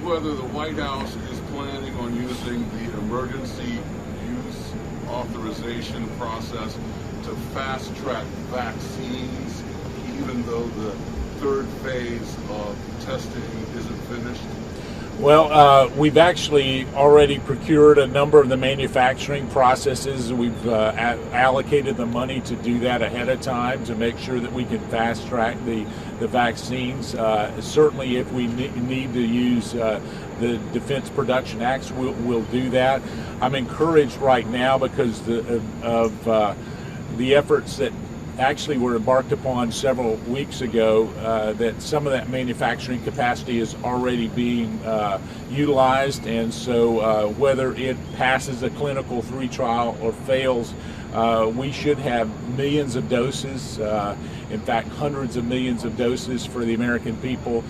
whether the White House is planning on using the emergency use authorization process to fast-track vaccines, even though the third phase of testing isn't finished? Well, we've actually already procured a number of the manufacturing processes. We've allocated the money to do that ahead of time to make sure that we can fast track the vaccines. Certainly, if we need to use the Defense Production Acts, we'll do that. I'm encouraged right now because of the efforts that actually were embarked upon several weeks ago, that some of that manufacturing capacity is already being utilized, and so whether it passes a clinical 3 trial or fails, we should have millions of doses, in fact hundreds of millions of doses for the American people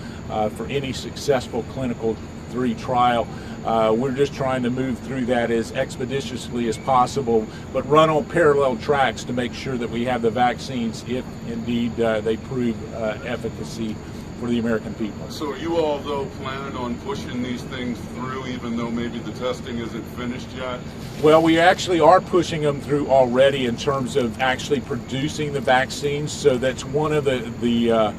for any successful clinical 3 trial. We're just trying to move through that as expeditiously as possible, but run on parallel tracks to make sure that we have the vaccines if indeed they prove efficacy for the American people. So are you all, though, planning on pushing these things through even though maybe the testing isn't finished yet? Well, we actually are pushing them through already in terms of actually producing the vaccines, so that's one of the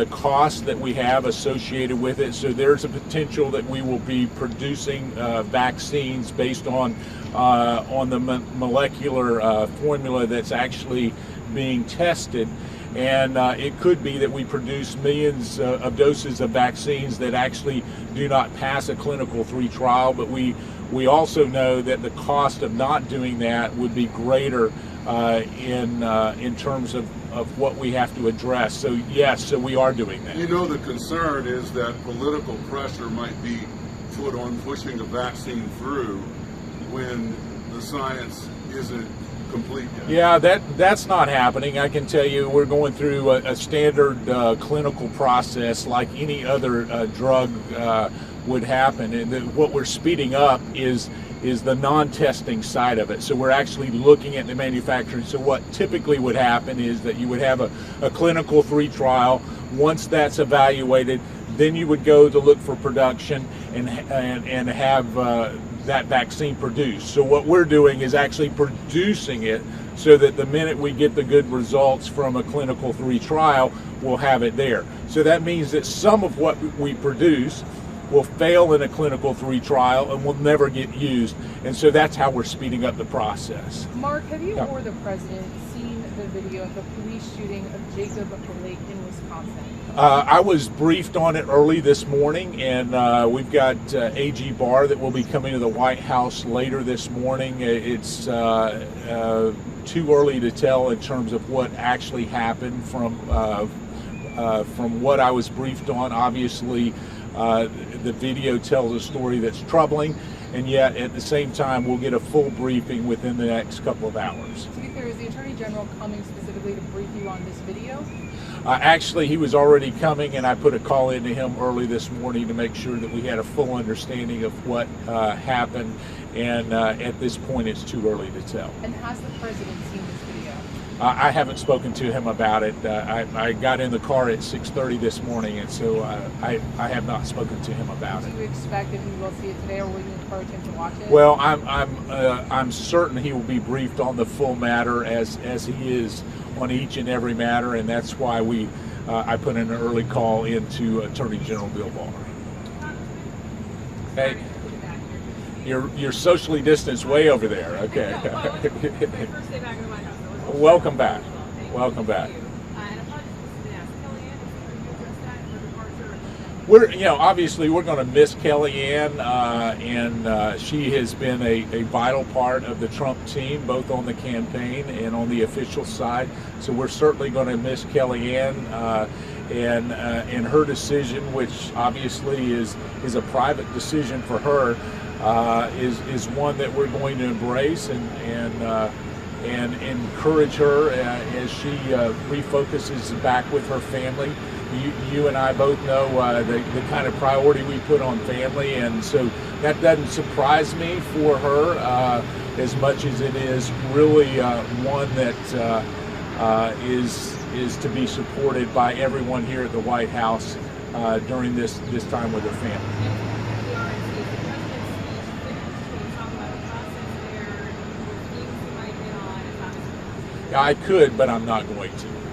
costs that we have associated with it. So there's a potential that we will be producing vaccines based on the molecular formula that's actually being tested. And it could be that we produce millions of doses of vaccines that actually do not pass a clinical 3 trial, but we also know that the cost of not doing that would be greater in terms of what we have to address. So yes, so we are doing that. You know, the concern is that political pressure might be put on pushing a vaccine through when the science isn't complete yet. Yeah, that's not happening. I can tell you we're going through a standard clinical process like any other drug would happen, and what we're speeding up is the non-testing side of it. So we're actually looking at the manufacturing. So what typically would happen is that you would have a clinical 3 trial. Once that's evaluated, then you would go to look for production and have that vaccine produced. So what we're doing is actually producing it so that the minute we get the good results from a clinical 3 trial, we'll have it there. So that means that some of what we produce will fail in a clinical 3 trial and will never get used. And so that's how we're speeding up the process. Mark, have you or the president seen the video of the police shooting of Jacob Blake in Wisconsin? I was briefed on it early this morning, and we've got AG Barr that will be coming to the White House later this morning. It's too early to tell in terms of what actually happened from what I was briefed on. Obviously, the video tells a story that's troubling, and yet at the same time we'll get a full briefing within the next couple of hours. To be clear, is the Attorney General coming specifically to brief you on this video? Actually, he was already coming, and I put a call into him early this morning to make sure that we had a full understanding of what happened, and at this point it's too early to tell. And has the president seen this video? I haven't spoken to him about it. I got in the car at 6:30 this morning, and so I have not spoken to him about it. Do you expect that he will see it today, or will you encourage him to watch it? Well, I'm certain he will be briefed on the full matter as he is on each and every matter, and that's why I put in an early call into Attorney General Bill Barr. Hey, you're socially distanced way over there. Okay. Welcome back. Welcome back. Obviously we're going to miss Kellyanne, and she has been a vital part of the Trump team, both on the campaign and on the official side. So we're certainly going to miss Kellyanne, and her decision, which obviously is a private decision for her, is one that we're going to embrace and encourage her as she refocuses back with her family. You and I both know the kind of priority we put on family, and so that doesn't surprise me for her as much as it is really one that is to be supported by everyone here at the White House during this time with her family. I could, but I'm not going to.